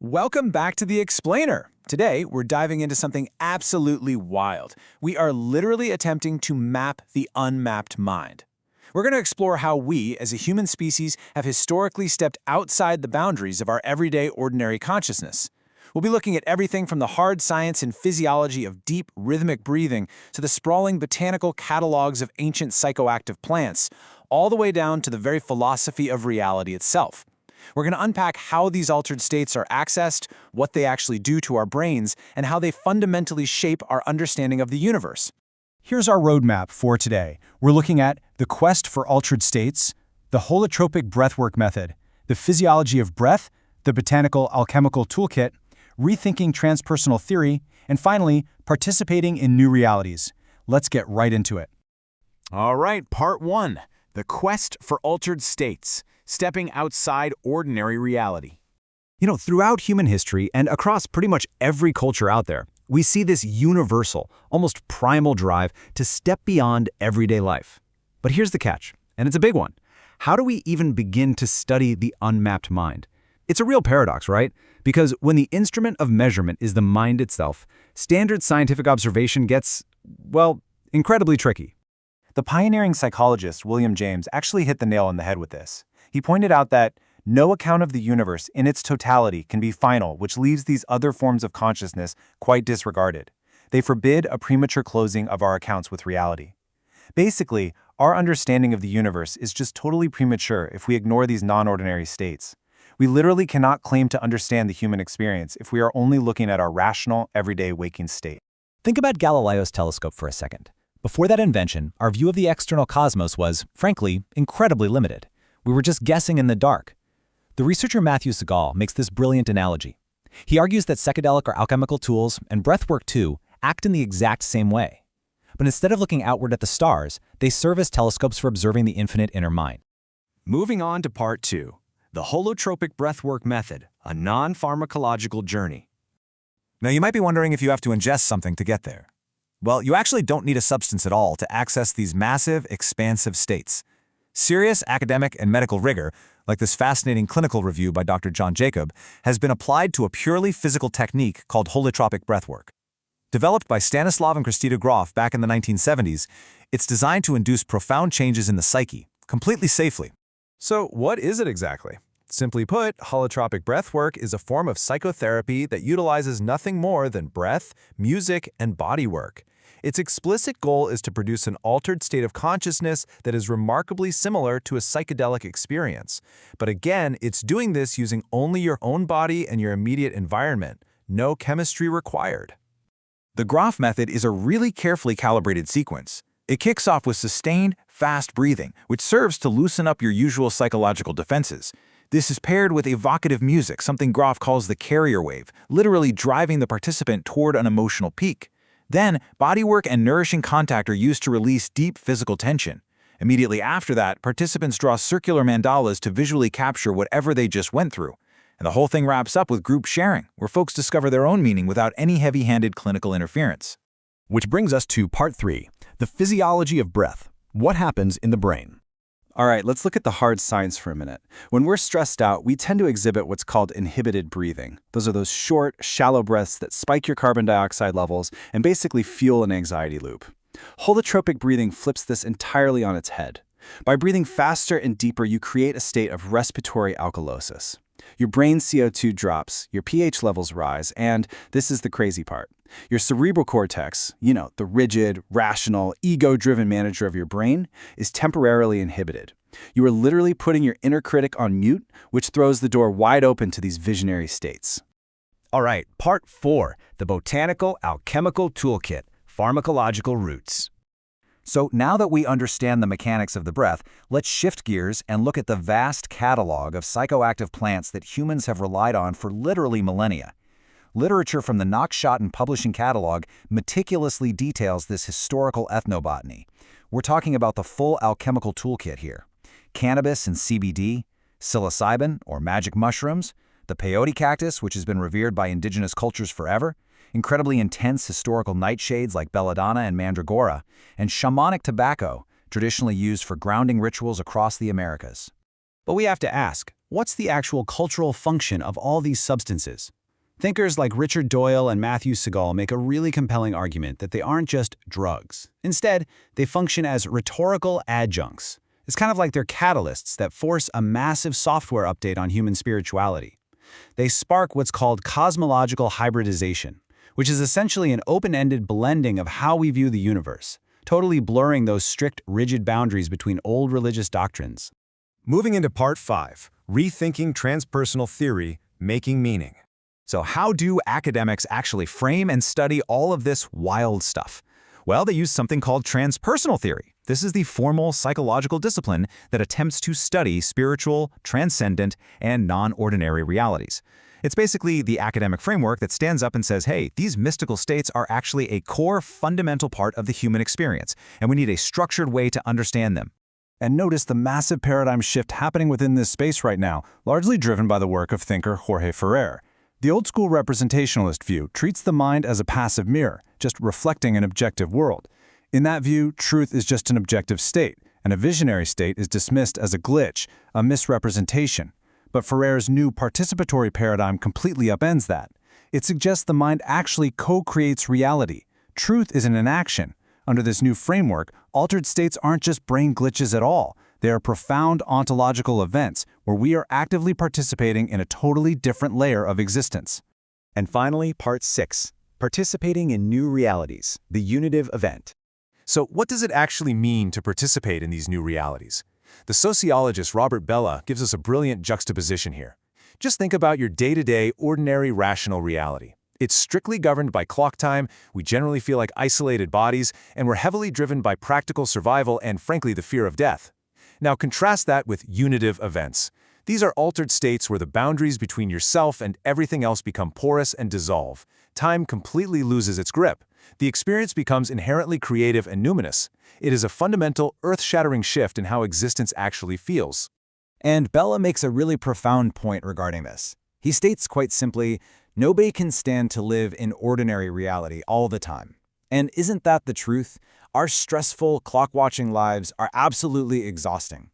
Welcome back to The Explainer. Today, we're diving into something absolutely wild. We are literally attempting to map the unmapped mind. We're going to explore how we, as a human species, have historically stepped outside the boundaries of our everyday, ordinary consciousness. We'll be looking at everything from the hard science and physiology of deep, rhythmic breathing to the sprawling botanical catalogs of ancient psychoactive plants, all the way down to the very philosophy of reality itself. We're going to unpack how these altered states are accessed, what they actually do to our brains, and how they fundamentally shape our understanding of the universe. Here's our roadmap for today. We're looking at the quest for altered states, the holotropic breathwork method, the physiology of breath, the botanical alchemical toolkit, rethinking transpersonal theory, and finally, participating in new realities. Let's get right into it. All right, part 1. The quest for altered states. Stepping outside ordinary reality. Throughout human history and across pretty much every culture out there, we see this universal, almost primal drive to step beyond everyday life. But here's the catch, and it's a big one. How do we even begin to study the unmapped mind? It's a real paradox, right? Because when the instrument of measurement is the mind itself, standard scientific observation gets, well, incredibly tricky. The pioneering psychologist William James actually hit the nail on the head with this. He pointed out that no account of the universe in its totality can be final, which leaves these other forms of consciousness quite disregarded. They forbid a premature closing of our accounts with reality. Basically, our understanding of the universe is just totally premature if we ignore these non-ordinary states. We literally cannot claim to understand the human experience if we are only looking at our rational, everyday waking state. Think about Galileo's telescope for a second. Before that invention, our view of the external cosmos was, frankly, incredibly limited. We were just guessing in the dark. The researcher Matthew Segal makes this brilliant analogy. He argues that psychedelic or alchemical tools, and breathwork too, act in the exact same way. But instead of looking outward at the stars, they serve as telescopes for observing the infinite inner mind. Moving on to part 2. The holotropic breathwork method, a non-pharmacological journey. Now you might be wondering if you have to ingest something to get there. Well, you actually don't need a substance at all to access these massive, expansive states. Serious academic and medical rigor, like this fascinating clinical review by Dr. John Jacob, has been applied to a purely physical technique called holotropic breathwork. Developed by Stanislav and Christina Grof back in the 1970s, it's designed to induce profound changes in the psyche, completely safely. So what is it exactly? Simply put, holotropic breathwork is a form of psychotherapy that utilizes nothing more than breath, music, and body work. Its explicit goal is to produce an altered state of consciousness that is remarkably similar to a psychedelic experience. But again, it's doing this using only your own body and your immediate environment. No chemistry required. The Grof method is a really carefully calibrated sequence. It kicks off with sustained, fast breathing, which serves to loosen up your usual psychological defenses. This is paired with evocative music, something Grof calls the carrier wave, literally driving the participant toward an emotional peak. Then, bodywork and nourishing contact are used to release deep physical tension. Immediately after that, participants draw circular mandalas to visually capture whatever they just went through. And the whole thing wraps up with group sharing, where folks discover their own meaning without any heavy-handed clinical interference. Which brings us to part 3, the physiology of breath. What happens in the brain? All right, let's look at the hard science for a minute. When we're stressed out, we tend to exhibit what's called inhibited breathing. Those are those short, shallow breaths that spike your carbon dioxide levels and basically fuel an anxiety loop. Holotropic breathing flips this entirely on its head. By breathing faster and deeper, you create a state of respiratory alkalosis. Your brain's CO2 drops, your pH levels rise, and this is the crazy part. Your cerebral cortex, the rigid, rational, ego-driven manager of your brain, is temporarily inhibited. You are literally putting your inner critic on mute, which throws the door wide open to these visionary states. All right, part 4, the botanical alchemical toolkit, pharmacological roots. So now that we understand the mechanics of the breath, let's shift gears and look at the vast catalog of psychoactive plants that humans have relied on for literally millennia. Literature from the Knox-Schotten Publishing Catalog meticulously details this historical ethnobotany. We're talking about the full alchemical toolkit here. Cannabis and CBD, psilocybin, or magic mushrooms, the peyote cactus, which has been revered by indigenous cultures forever, incredibly intense historical nightshades like belladonna and mandragora, and shamanic tobacco, traditionally used for grounding rituals across the Americas. But we have to ask, what's the actual cultural function of all these substances? Thinkers like Richard Doyle and Matthew Segal make a really compelling argument that they aren't just drugs. Instead, they function as rhetorical adjuncts. It's kind of like they're catalysts that force a massive software update on human spirituality. They spark what's called cosmological hybridization, which is essentially an open-ended blending of how we view the universe, totally blurring those strict, rigid boundaries between old religious doctrines. Moving into Part 5, Rethinking Transpersonal Theory, Making Meaning. So how do academics actually frame and study all of this wild stuff? Well, they use something called transpersonal theory. This is the formal psychological discipline that attempts to study spiritual, transcendent, and non-ordinary realities. It's basically the academic framework that stands up and says, hey, these mystical states are actually a core fundamental part of the human experience, and we need a structured way to understand them. And notice the massive paradigm shift happening within this space right now, largely driven by the work of thinker Jorge Ferrer. The old-school representationalist view treats the mind as a passive mirror, just reflecting an objective world. In that view, truth is just an objective state, and a visionary state is dismissed as a glitch, a misrepresentation. But Ferrer's new participatory paradigm completely upends that. It suggests the mind actually co-creates reality. Truth is an action. Under this new framework, altered states aren't just brain glitches at all. They are profound ontological events where we are actively participating in a totally different layer of existence. And finally, Part 6, Participating in New Realities, the Unitive Event. So what does it actually mean to participate in these new realities? The sociologist Robert Bellah gives us a brilliant juxtaposition here. Just think about your day-to-day, ordinary, rational reality. It's strictly governed by clock time, we generally feel like isolated bodies, and we're heavily driven by practical survival and, frankly, the fear of death. Now contrast that with unitive events. These are altered states where the boundaries between yourself and everything else become porous and dissolve. Time completely loses its grip. The experience becomes inherently creative and numinous. It is a fundamental, earth-shattering shift in how existence actually feels. And Bellah makes a really profound point regarding this. He states quite simply, nobody can stand to live in ordinary reality all the time. And isn't that the truth? Our stressful, clock-watching lives are absolutely exhausting.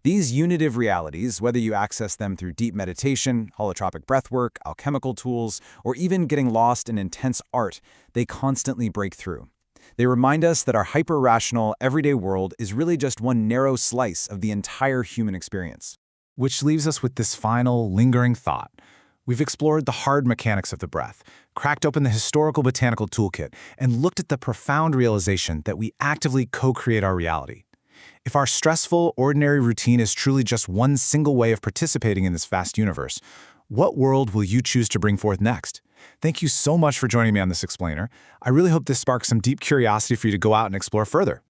These unitive realities, whether you access them through deep meditation, holotropic breathwork, alchemical tools, or even getting lost in intense art, they constantly break through. They remind us that our hyper-rational, everyday world is really just one narrow slice of the entire human experience. Which leaves us with this final, lingering thought. We've explored the hard mechanics of the breath, cracked open the historical botanical toolkit, and looked at the profound realization that we actively co-create our reality. If our stressful, ordinary routine is truly just one single way of participating in this vast universe, what world will you choose to bring forth next? Thank you so much for joining me on this explainer. I really hope this sparks some deep curiosity for you to go out and explore further.